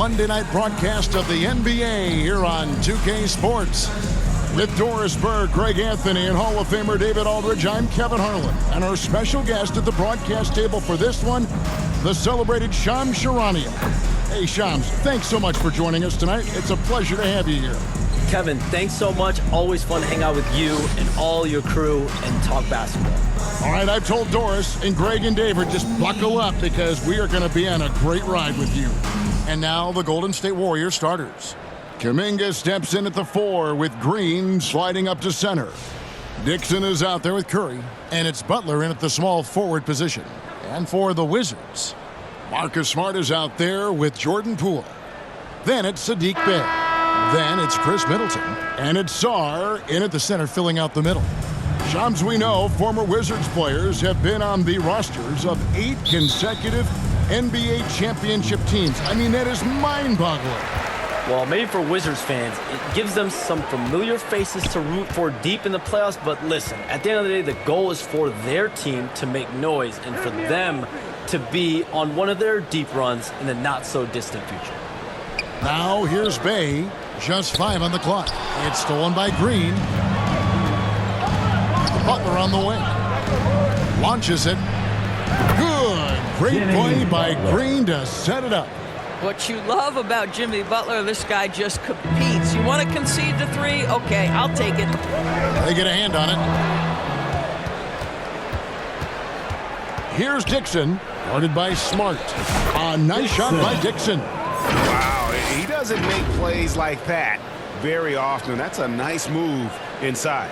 Monday night broadcast of the NBA here on 2K Sports. With Doris Burke, Greg Anthony, and Hall of Famer David Aldridge, I'm Kevin Harlan. And our special guest at the broadcast table for this one, the celebrated Shams Charania. Hey, Shams, thanks so much for joining us tonight. It's a pleasure to have you here. Kevin, thanks so much. Always fun to hang out with you and all your crew and talk basketball. All right, I've told Doris and Greg and David, just buckle up because we are going to be on a great ride with you. And now the Golden State Warriors starters. Kuminga steps in at the 4 with Green sliding up to center. Dixon is out there with Curry, and it's Butler in at the small forward position. And for the Wizards, Marcus Smart is out there with Jordan Poole. Then it's Sadiq Bey. Then it's Chris Middleton. And it's Sarr in at the center filling out the middle. Shams, we know former Wizards players have been on the rosters of 8 consecutive NBA championship teams. I mean, that is mind-boggling. Well, maybe for Wizards fans, it gives them some familiar faces to root for deep in the playoffs. But listen, at the end of the day, the goal is for their team to make noise and for them to be on one of their deep runs in the not-so-distant future. Now here's Bey. Just 5 on the clock. It's stolen by Green. Butler on the wing. Launches it. Good. Great play by Green to set it up. What you love about Jimmy Butler, this guy just competes. You want to concede to 3? Okay, I'll take it. They get a hand on it. Here's Dixon, guarded by Smart. A nice shot by Dixon. Wow, he doesn't make plays like that very often. That's a nice move inside.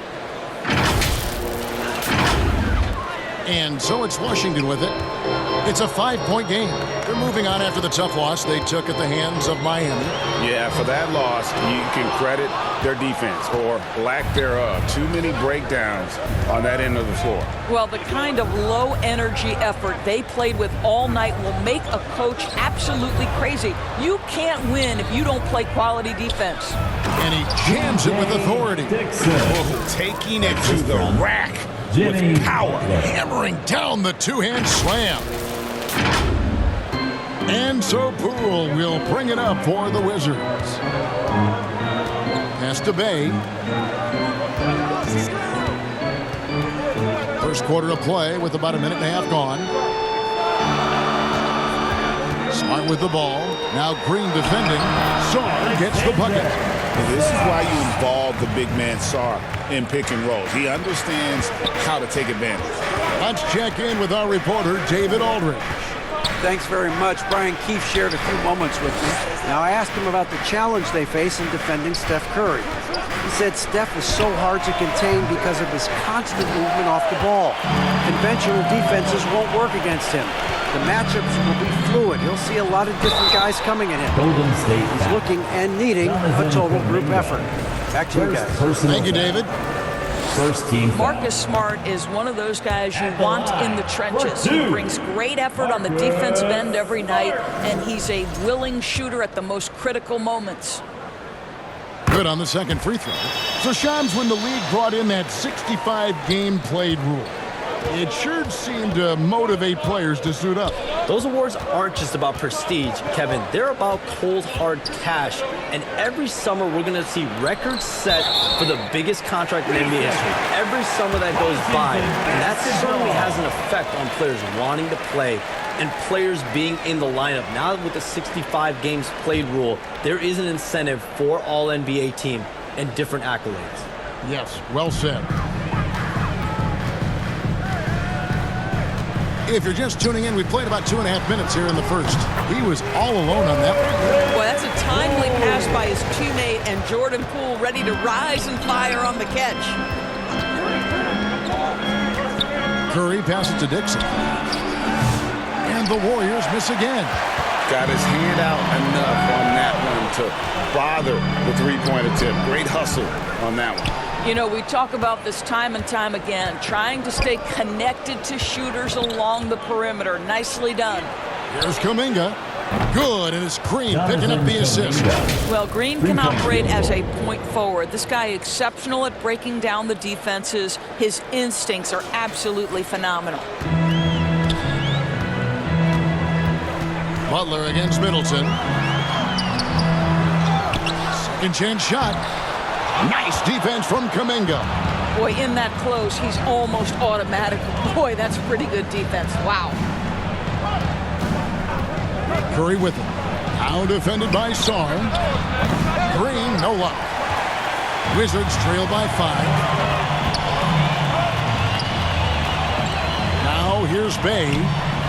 And so it's Washington with it. It's a 5-point game. They're moving on after the tough loss they took at the hands of Miami. Yeah, for that loss, you can credit their defense or lack thereof. Too many breakdowns on that end of the floor. Well, the kind of low-energy effort they played with all night will make a coach absolutely crazy. You can't win if you don't play quality defense. And he jams it with authority. Oh, taking it to the rack with power. Hammering down the two-hand slam. And so Poole will bring it up for the Wizards. Pass to Bey. First quarter of play with about a minute and a half gone. Smart with the ball. Now Green defending. Sarr gets the bucket. This is why you involve the big man Sarr in pick and rolls. He understands how to take advantage. Let's check in with our reporter, David Aldridge. Thanks very much. Brian Keefe shared a few moments with me. Now, I asked him about the challenge they face in defending Steph Curry. He said Steph is so hard to contain because of his constant movement off the ball. Conventional defenses won't work against him. The matchups will be fluid. He'll see a lot of different guys coming at him. Golden State. He's looking and needing a total group effort. Back to you guys. Thank you, David. First team. Marcus Smart is one of those guys you want in the trenches. He brings great effort on the defensive end every night, and he's a willing shooter at the most critical moments. Good on the second free throw. So Shams, when the league brought in that 65 game played rule, it sure seemed to motivate players to suit up. Those awards aren't just about prestige, Kevin. They're about cold, hard cash. And every summer, we're going to see records set for the biggest contract in NBA history. Every summer that goes by, and that certainly has an effect on players wanting to play and players being in the lineup. Now with the 65 games played rule, there is an incentive for all NBA team and different accolades. Yes, well said. If you're just tuning in, we played about 2.5 minutes here in the first. He was all alone on that one. Boy, that's a timely pass by his teammate, and Jordan Poole ready to rise and fire on the catch. Curry passes to Dixon. And the Warriors miss again. Got his hand out enough on that one to bother the three-point attempt. Great hustle on that one. You know, we talk about this time and time again, trying to stay connected to shooters along the perimeter. Nicely done. Here's Kuminga. Good, and it's Green picking up the assist. Well, Green can operate as a point forward. This guy exceptional at breaking down the defenses. His instincts are absolutely phenomenal. Butler against Middleton. Second chance shot. Nice defense from Kuminga. Boy, in that close, he's almost automatic. Boy, that's pretty good defense. Wow. Curry with it. Now defended by Sarr. Green, no luck. Wizards trail by 5. Now here's Bay.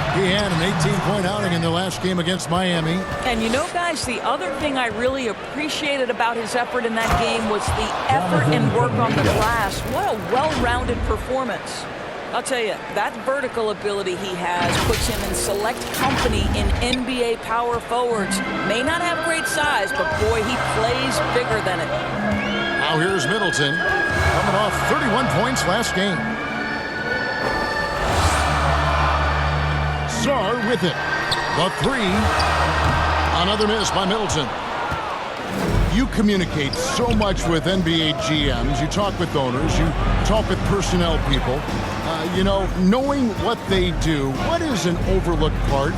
He had an 18-point outing in the last game against Miami. And you know, guys, the other thing I really appreciated about his effort in that game was the effort and work on the glass. What a well-rounded performance. I'll tell you, that vertical ability he has puts him in select company in NBA power forwards. May not have great size, but boy, he plays bigger than it. Now here's Middleton, coming off 31 points last game. Sarr with it. The 3. Another miss by Middleton. You communicate so much with NBA GMs. You talk with owners. You talk with personnel people. You know, knowing what they do, what is an overlooked part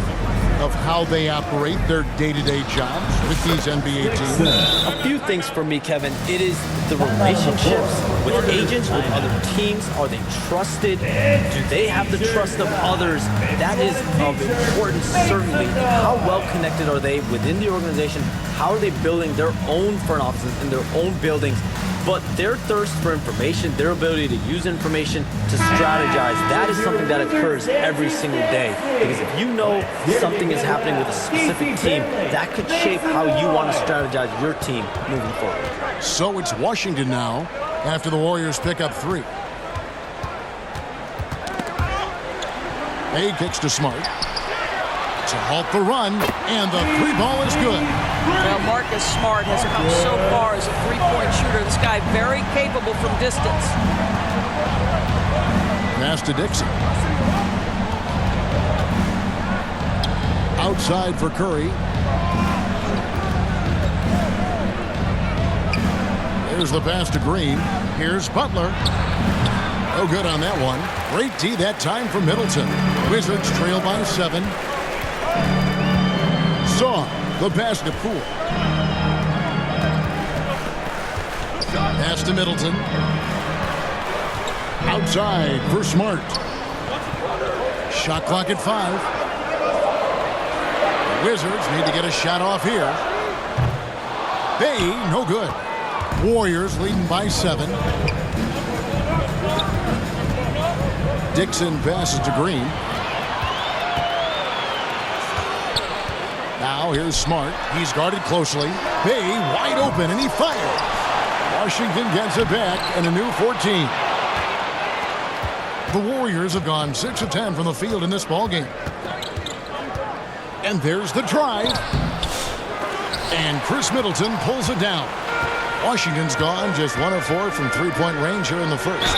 of how they operate their day-to-day jobs with these NBA teams? A few things for me, Kevin. It is the relationships with agents, with other teams. Are they trusted? Do they have the trust of others? That is of importance, certainly. How well connected are they within the organization? How are they building their own front offices in their own buildings? But their thirst for information, their ability to use information, to strategize, that is something that occurs every single day. Because if you know something is happening with a specific team, that could shape how you want to strategize your team moving forward. So it's Washington now after the Warriors pick up 3. A kicks to Smart to halt the run, and the 3 ball is good. Well, Marcus Smart has come so far as a three-point shooter. This guy very capable from distance. Pass to Dixon. Outside for Curry. There's the pass to Green. Here's Butler. No good on that one. Great D that time for Middleton. Wizards trail by 7. Saw the pass to Poole. Pass to Middleton. Outside for Smart. Shot clock at 5. The Wizards need to get a shot off here. Bay, no good. Warriors leading by 7. Dixon passes to Green. Now here's Smart. He's guarded closely. Bay wide open, and he fires. Washington gets it back, and a new 14. The Warriors have gone 6 of 10 from the field in this ballgame. And there's the drive. And Chris Middleton pulls it down. Washington's gone just 1 of 4 from three-point range here in the first.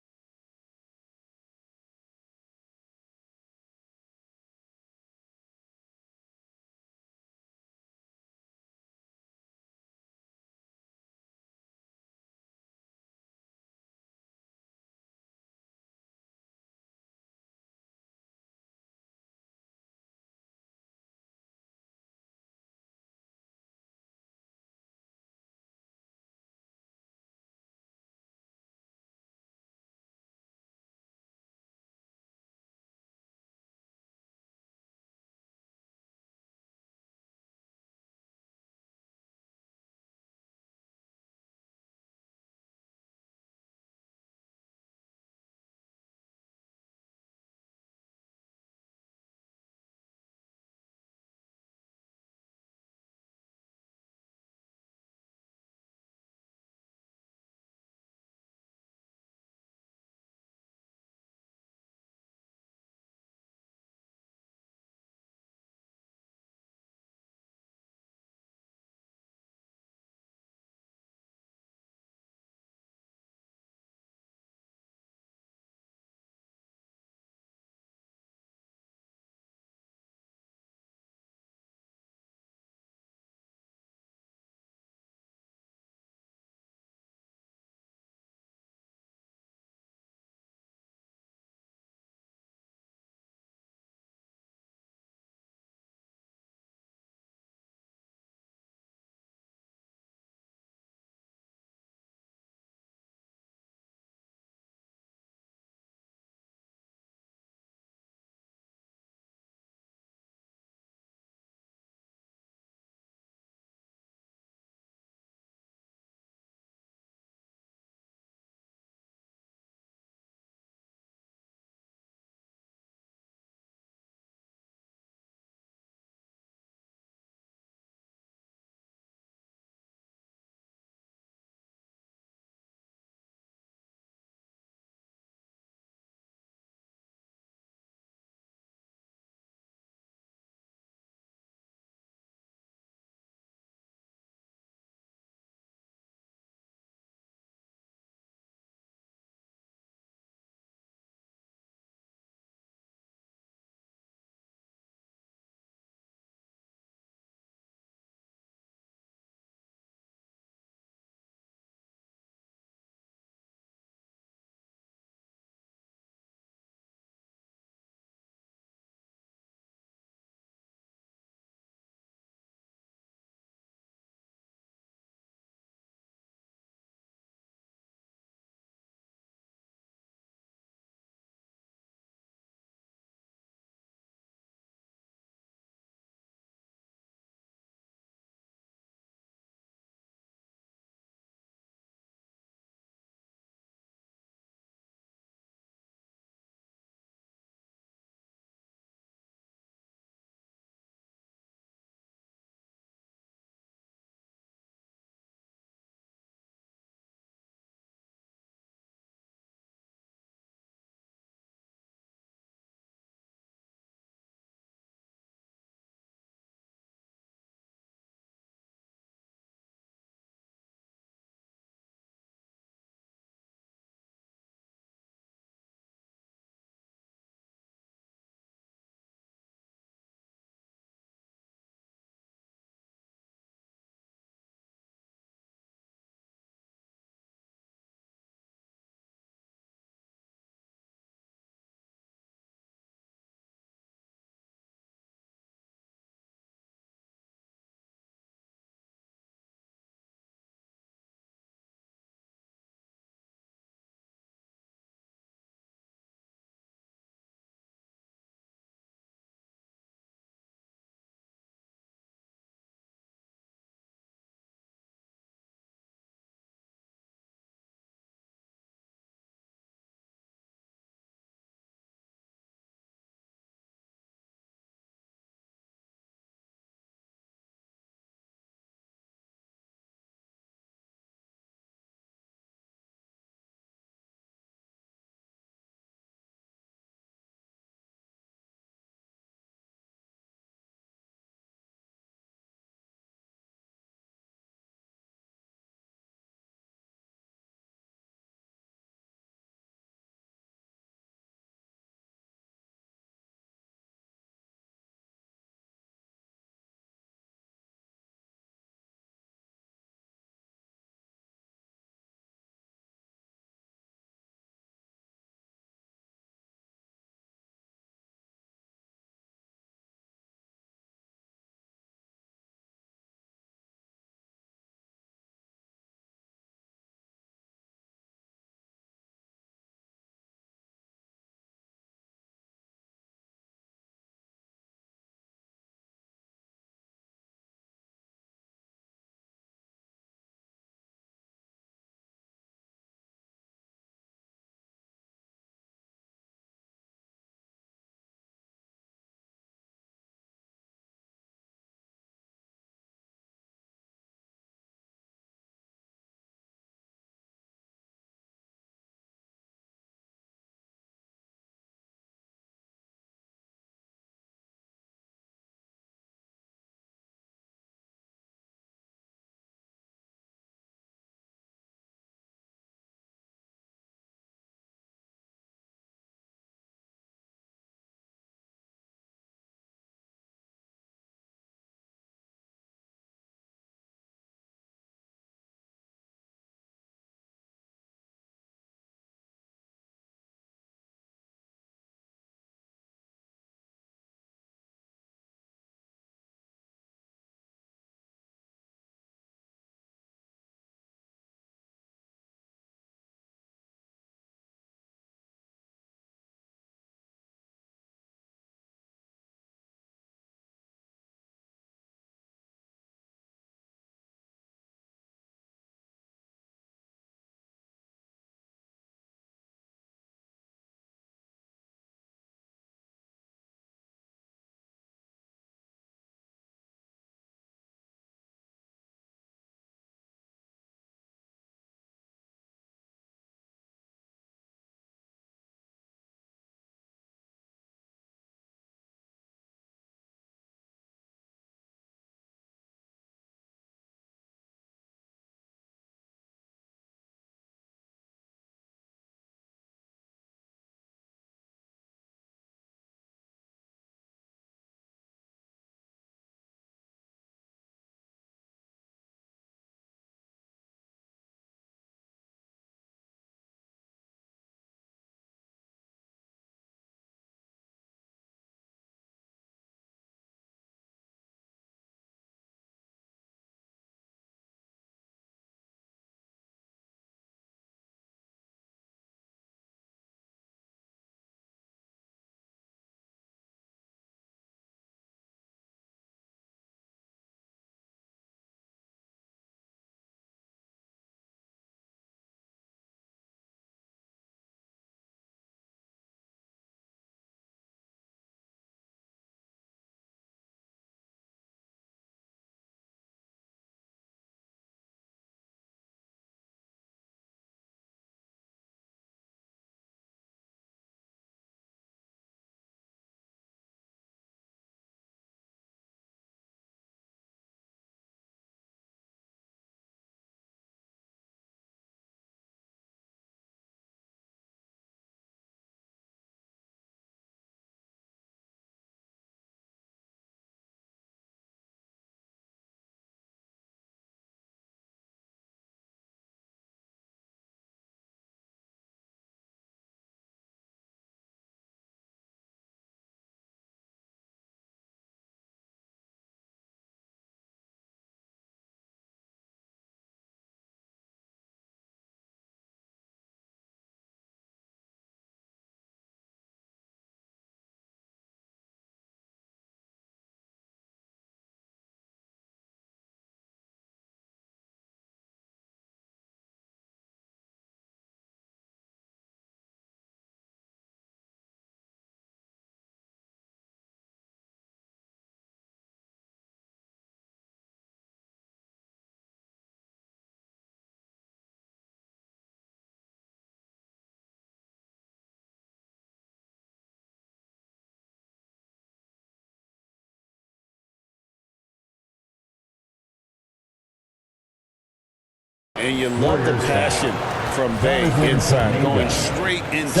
And you love the passion from Bay inside, going straight into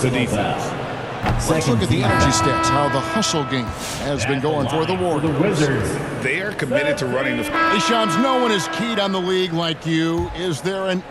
the defense. Let's look at the energy stats, how the hustle game has been going for the Warriors. The Wizards. They are committed to running the... Hey, Shams, no one is keyed on the league like you. Is there an